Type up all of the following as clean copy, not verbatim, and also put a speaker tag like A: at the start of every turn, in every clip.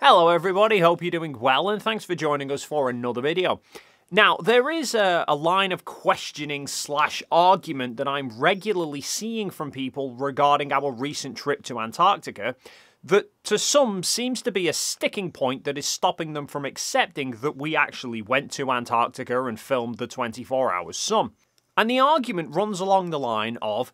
A: Hello everybody, hope you're doing well and thanks for joining us for another video. Now, there is a line of questioning / argument that I'm regularly seeing from people regarding our recent trip to Antarctica that to some seems to be a sticking point that is stopping them from accepting that we actually went to Antarctica and filmed the 24-hour sun. And the argument runs along the line of,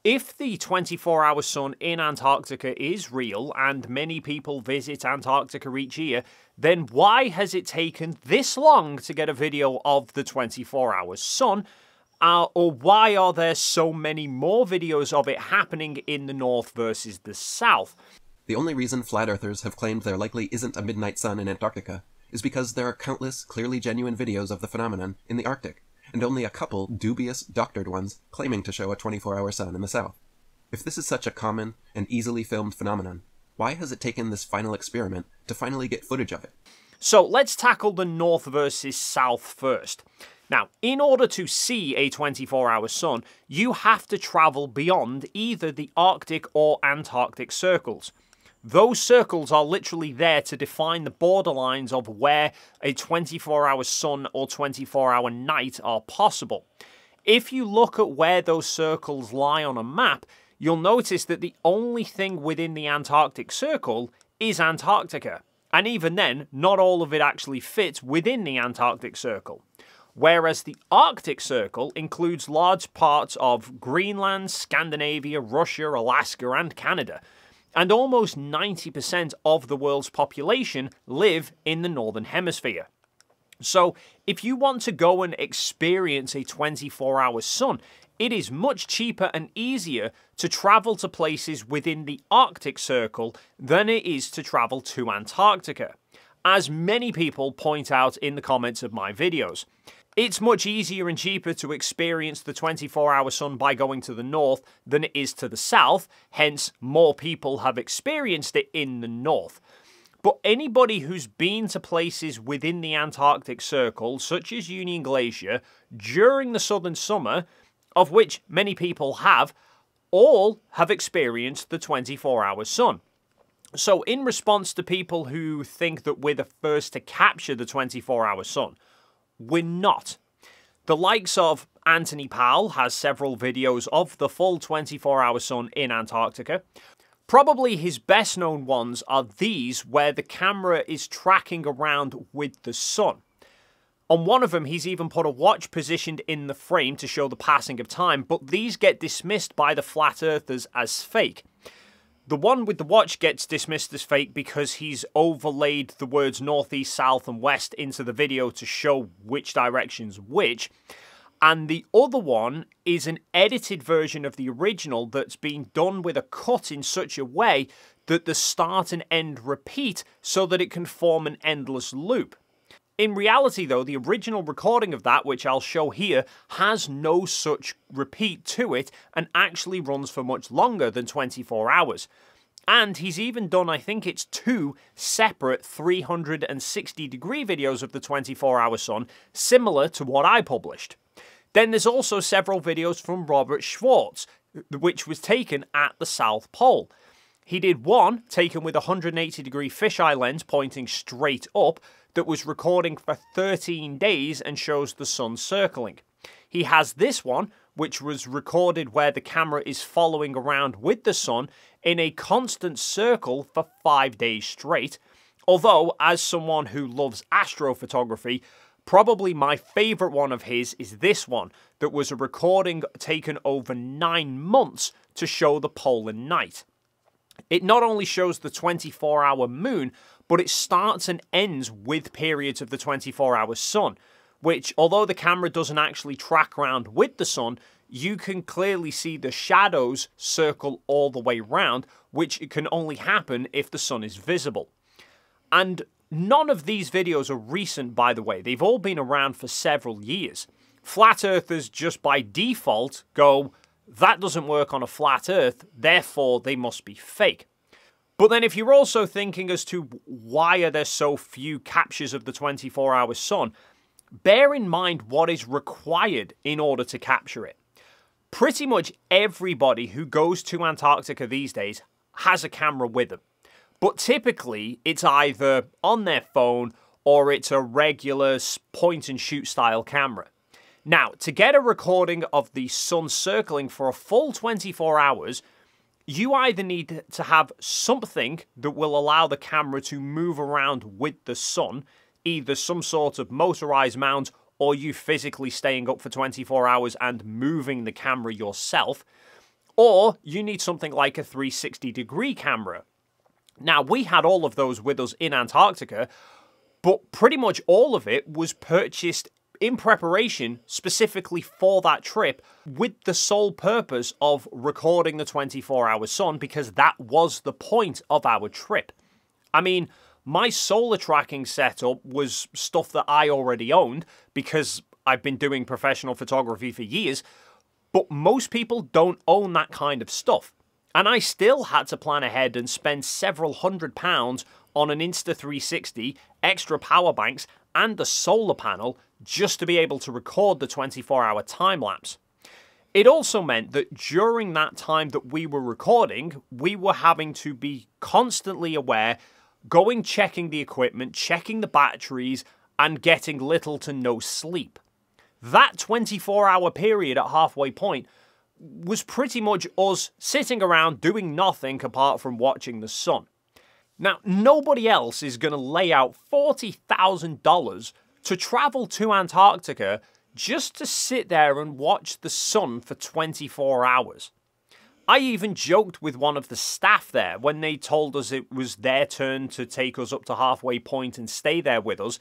A: if the 24-hour sun in Antarctica is real and many people visit Antarctica each year, then why has it taken this long to get a video of the 24-hour sun? Or why are there so many more videos of it happening in the north versus the south?
B: The only reason flat earthers have claimed there likely isn't a midnight sun in Antarctica is because there are countless clearly genuine videos of the phenomenon in the Arctic, and only a couple dubious, doctored ones claiming to show a 24-hour sun in the south. If this is such a common and easily filmed phenomenon, why has it taken this final experiment to finally get footage of it?
A: So let's tackle the north versus south first. Now, in order to see a 24-hour sun, you have to travel beyond either the Arctic or Antarctic circles. Those circles are literally there to define the borderlines of where a 24-hour sun or 24-hour night are possible. If you look at where those circles lie on a map, you'll notice that the only thing within the Antarctic circle is Antarctica. And even then, not all of it actually fits within the Antarctic circle. Whereas the Arctic Circle includes large parts of Greenland, Scandinavia, Russia, Alaska, and Canada. And almost 90% of the world's population live in the Northern Hemisphere. So, if you want to go and experience a 24-hour sun, it is much cheaper and easier to travel to places within the Arctic Circle than it is to travel to Antarctica, as many people point out in the comments of my videos. It's much easier and cheaper to experience the 24-hour sun by going to the north than it is to the south, hence more people have experienced it in the north. But anybody who's been to places within the Antarctic Circle, such as Union Glacier, during the southern summer, of which many people have, all have experienced the 24-hour sun. So in response to people who think that we're the first to capture the 24-hour sun, we're not. The likes of Anthony Powell has several videos of the full 24-hour sun in Antarctica. Probably his best known ones are these where the camera is tracking around with the sun. On one of them, he's even put a watch positioned in the frame to show the passing of time, but these get dismissed by the flat earthers as fake. The one with the watch gets dismissed as fake because he's overlaid the words northeast, south, and west into the video to show which direction's which. And the other one is an edited version of the original that's been done with a cut in such a way that the start and end repeat so that it can form an endless loop. In reality, though, the original recording of that, which I'll show here, has no such repeat to it and actually runs for much longer than 24 hours. And he's even done, I think it's 2 separate 360-degree videos of the 24-hour sun, similar to what I published. Then there's also several videos from Robert Schwartz, which was taken at the South Pole. He did one taken with a 180-degree fisheye lens pointing straight up that was recording for 13 days and shows the sun circling. He has this one, which was recorded where the camera is following around with the sun in a constant circle for 5 days straight. Although, as someone who loves astrophotography, probably my favourite one of his is this one, that was a recording taken over 9 months to show the polar night. It not only shows the 24-hour moon, but it starts and ends with periods of the 24-hour sun, which, although the camera doesn't actually track around with the sun, you can clearly see the shadows circle all the way round, which can only happen if the sun is visible. And none of these videos are recent, by the way. They've all been around for several years. Flat earthers just by default go, that doesn't work on a flat earth, therefore they must be fake. But then if you're also thinking as to why are there so few captures of the 24-hour sun, bear in mind what is required in order to capture it. Pretty much everybody who goes to Antarctica these days has a camera with them. But typically, it's either on their phone or it's a regular point-and-shoot style camera. Now, to get a recording of the sun circling for a full 24 hours, you either need to have something that will allow the camera to move around with the sun, either some sort of motorized mount or you physically staying up for 24 hours and moving the camera yourself, or you need something like a 360-degree camera. Now, we had all of those with us in Antarctica, but pretty much all of it was purchased in preparation specifically for that trip with the sole purpose of recording the 24-hour sun, because that was the point of our trip. I mean, my solar tracking setup was stuff that I already owned because I've been doing professional photography for years, but most people don't own that kind of stuff. And I still had to plan ahead and spend several £100s on an Insta360, extra power banks, and a solar panel just to be able to record the 24-hour time-lapse. It also meant that during that time that we were recording, we were having to be constantly aware, going checking the equipment, checking the batteries, and getting little to no sleep. That 24-hour period at halfway point was pretty much us sitting around doing nothing apart from watching the sun. Now, nobody else is going to lay out $40,000 to travel to Antarctica just to sit there and watch the sun for 24 hours. I even joked with one of the staff there when they told us it was their turn to take us up to halfway point and stay there with us.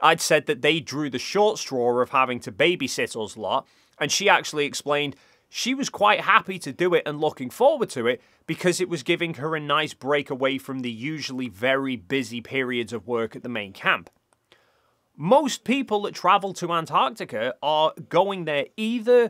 A: I'd said that they drew the short straw of having to babysit us lot, and she actually explained she was quite happy to do it and looking forward to it because it was giving her a nice break away from the usually very busy periods of work at the main camp. Most people that travel to Antarctica are going there either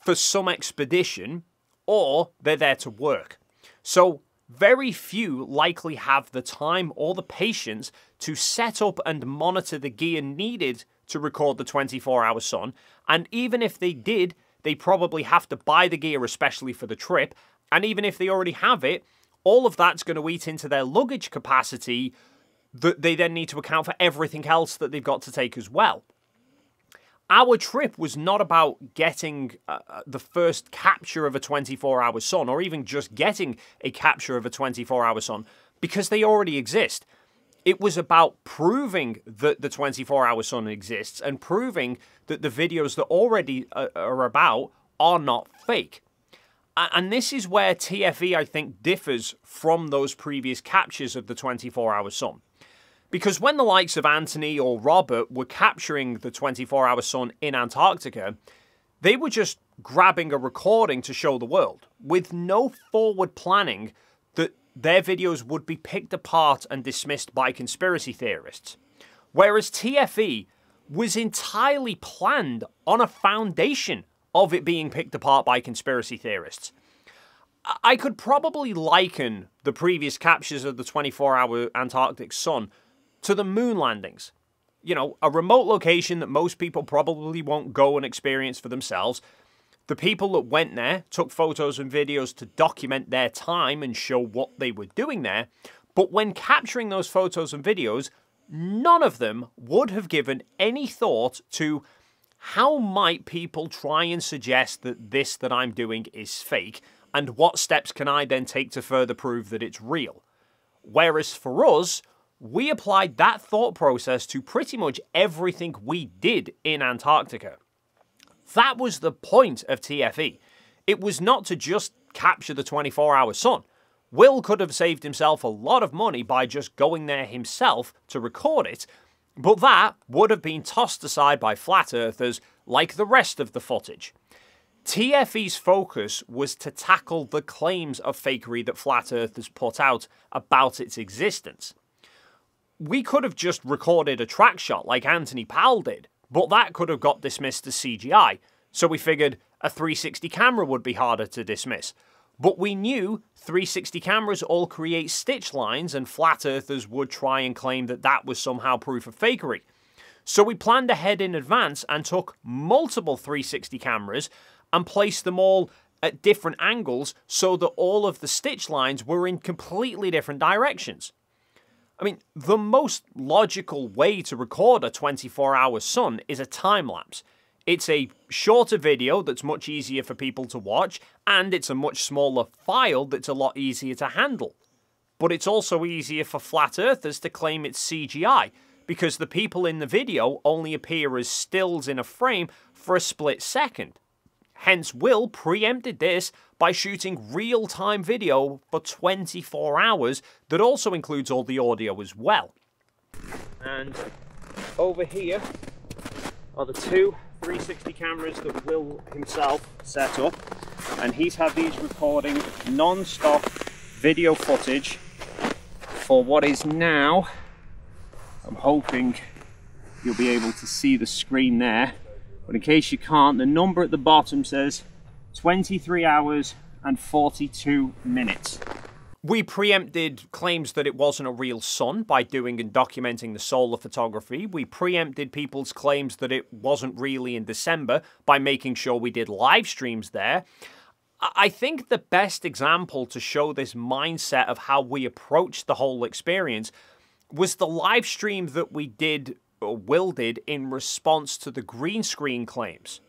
A: for some expedition or they're there to work. So very few likely have the time or the patience to set up and monitor the gear needed to record the 24-hour sun, and even if they did, they probably have to buy the gear especially for the trip, and even if they already have it, all of that's going to eat into their luggage capacity that they then need to account for everything else that they've got to take as well. Our trip was not about getting the first capture of a 24-hour sun, or even just getting a capture of a 24-hour sun, because they already exist. It was about proving that the 24-hour sun exists and proving that the videos that already are about are not fake. And this is where TFE, I think, differs from those previous captures of the 24-hour sun. Because when the likes of Anthony or Robert were capturing the 24-hour sun in Antarctica, they were just grabbing a recording to show the world, with no forward planning that their videos would be picked apart and dismissed by conspiracy theorists. Whereas TFE was entirely planned on a foundation of it being picked apart by conspiracy theorists. I could probably liken the previous captures of the 24-hour Antarctic sun to the moon landings. You know, a remote location that most people probably won't go and experience for themselves. The people that went there took photos and videos to document their time and show what they were doing there, but when capturing those photos and videos, none of them would have given any thought to how might people try and suggest that this that I'm doing is fake, and what steps can I then take to further prove that it's real. Whereas for us, we applied that thought process to pretty much everything we did in Antarctica. That was the point of TFE. It was not to just capture the 24-hour sun. Will could have saved himself a lot of money by just going there himself to record it, but that would have been tossed aside by flat earthers like the rest of the footage. TFE's focus was to tackle the claims of fakery that flat earthers put out about its existence. We could have just recorded a track shot like Anthony Powell did, but that could have got dismissed as CGI, so we figured a 360 camera would be harder to dismiss. But we knew 360 cameras all create stitch lines, and flat earthers would try and claim that that was somehow proof of fakery. So we planned ahead in advance and took multiple 360 cameras and placed them all at different angles so that all of the stitch lines were in completely different directions. I mean, the most logical way to record a 24-hour sun is a time-lapse. It's a shorter video that's much easier for people to watch, and it's a much smaller file that's a lot easier to handle. But it's also easier for flat earthers to claim it's CGI, because the people in the video only appear as stills in a frame for a split second. Hence, Will preempted this by shooting real-time video for 24 hours that also includes all the audio as well. And over here are the two 360 cameras that Will himself set up, and he's had these recording non-stop video footage for what is now, I'm hoping you'll be able to see the screen there, but in case you can't, the number at the bottom says 23 hours and 42 minutes. We preempted claims that it wasn't a real sun by doing and documenting the solar photography. We preempted people's claims that it wasn't really in December by making sure we did live streams there. I think the best example to show this mindset of how we approached the whole experience was the live stream that we did, or Will did, in response to the green screen claims.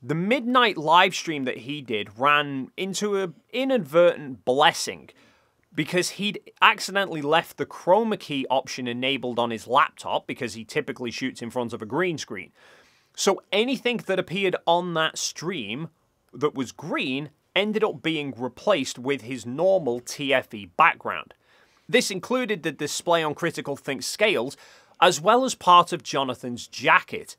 A: The midnight live stream that he did ran into an inadvertent blessing because he'd accidentally left the chroma key option enabled on his laptop because he typically shoots in front of a green screen. So anything that appeared on that stream that was green ended up being replaced with his normal TFE background. This included the display on Critical Think scales, as well as part of Jonathan's jacket.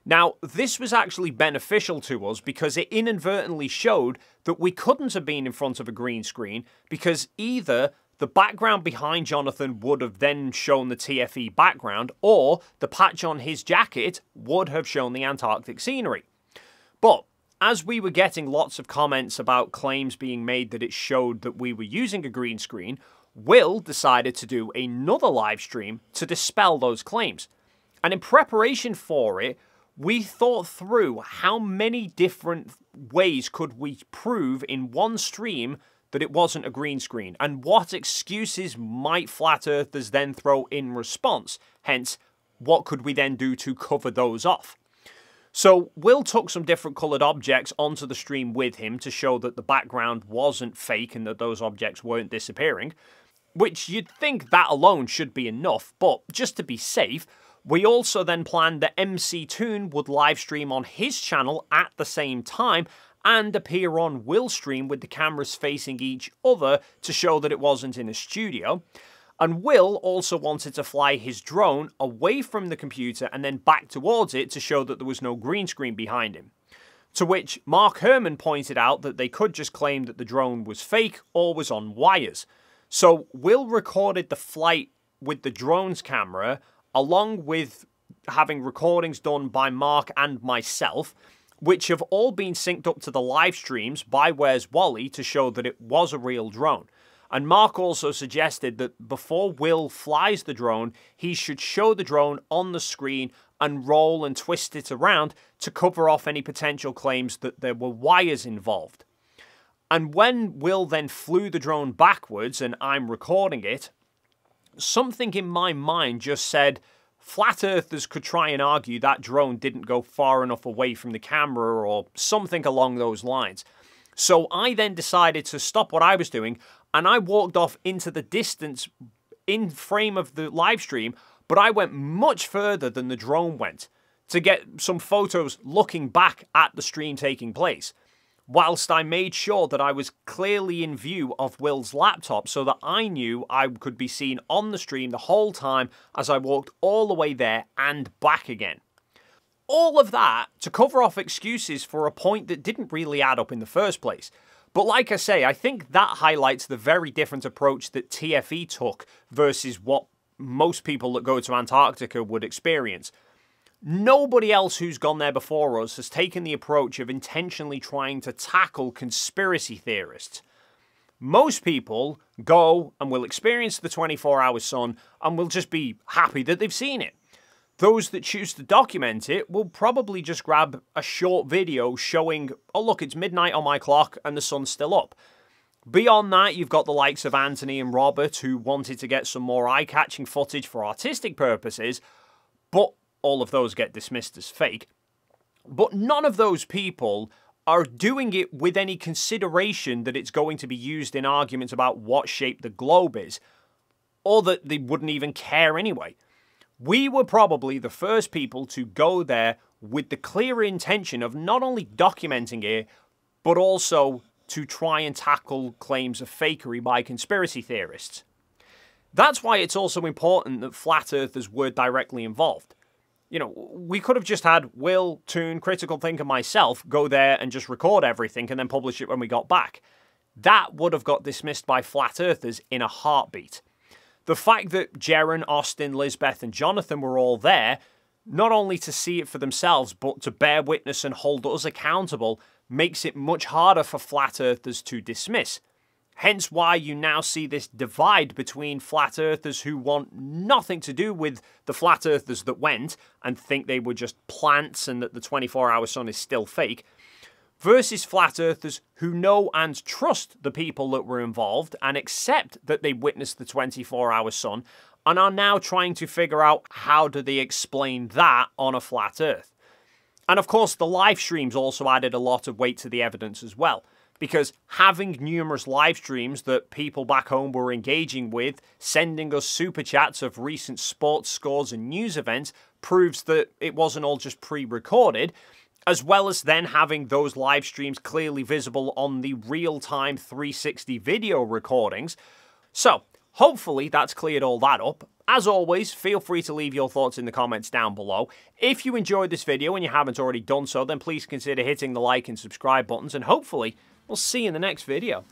A: Now, this was actually beneficial to us because it inadvertently showed that we couldn't have been in front of a green screen because either the background behind Jonathan would have then shown the TFE background or the patch on his jacket would have shown the Antarctic scenery. But as we were getting lots of comments about claims being made that it showed that we were using a green screen, Will decided to do another live stream to dispel those claims. And in preparation for it, we thought through how many different ways could we prove in one stream that it wasn't a green screen, and what excuses might flat earthers then throw in response. Hence, what could we then do to cover those off? So Will took some different coloured objects onto the stream with him to show that the background wasn't fake and that those objects weren't disappearing, which you'd think that alone should be enough, but just to be safe, we also then planned that MC Toon would live stream on his channel at the same time and appear on Will's stream with the cameras facing each other to show that it wasn't in a studio. And Will also wanted to fly his drone away from the computer and then back towards it to show that there was no green screen behind him. To which Mark Herman pointed out that they could just claim that the drone was fake or was on wires. So Will recorded the flight with the drone's camera, along with having recordings done by Mark and myself, which have all been synced up to the live streams by Where's Wally to show that it was a real drone. And Mark also suggested that before Will flies the drone, he should show the drone on the screen and roll and twist it around to cover off any potential claims that there were wires involved. And when Will then flew the drone backwards and I'm recording it, something in my mind just said, flat earthers could try and argue that drone didn't go far enough away from the camera or something along those lines. So I then decided to stop what I was doing and I walked off into the distance in frame of the live stream, but I went much further than the drone went to get some photos looking back at the stream taking place, whilst I made sure that I was clearly in view of Will's laptop so that I knew I could be seen on the stream the whole time as I walked all the way there and back again. All of that to cover off excuses for a point that didn't really add up in the first place. But like I say, I think that highlights the very different approach that TFE took versus what most people that go to Antarctica would experience. Nobody else who's gone there before us has taken the approach of intentionally trying to tackle conspiracy theorists. Most people go and will experience the 24-hour sun and will just be happy that they've seen it. Those that choose to document it will probably just grab a short video showing, oh look, it's midnight on my clock and the sun's still up. Beyond that, you've got the likes of Anthony and Robert, who wanted to get some more eye-catching footage for artistic purposes, but all of those get dismissed as fake. But none of those people are doing it with any consideration that it's going to be used in arguments about what shape the globe is, or that they wouldn't even care anyway. We were probably the first people to go there with the clear intention of not only documenting it, but also to try and tackle claims of fakery by conspiracy theorists. That's why it's also important that flat earthers were directly involved. You know, we could have just had Will, Toon, Critical Thinker, myself go there and just record everything and then publish it when we got back. That would have got dismissed by flat earthers in a heartbeat. The fact that Jaren, Austin, Lisbeth and Jonathan were all there, not only to see it for themselves, but to bear witness and hold us accountable, makes it much harder for flat earthers to dismiss. Hence why you now see this divide between flat earthers who want nothing to do with the flat earthers that went and think they were just plants and that the 24-hour sun is still fake, versus flat earthers who know and trust the people that were involved and accept that they witnessed the 24-hour sun and are now trying to figure out how do they explain that on a flat earth. And of course, the live streams also added a lot of weight to the evidence as well, because having numerous live streams that people back home were engaging with, sending us super chats of recent sports scores and news events, proves that it wasn't all just pre-recorded, as well as then having those live streams clearly visible on the real-time 360 video recordings. So, hopefully that's cleared all that up. As always, feel free to leave your thoughts in the comments down below. If you enjoyed this video and you haven't already done so, then please consider hitting the like and subscribe buttons, and hopefully we'll see you in the next video.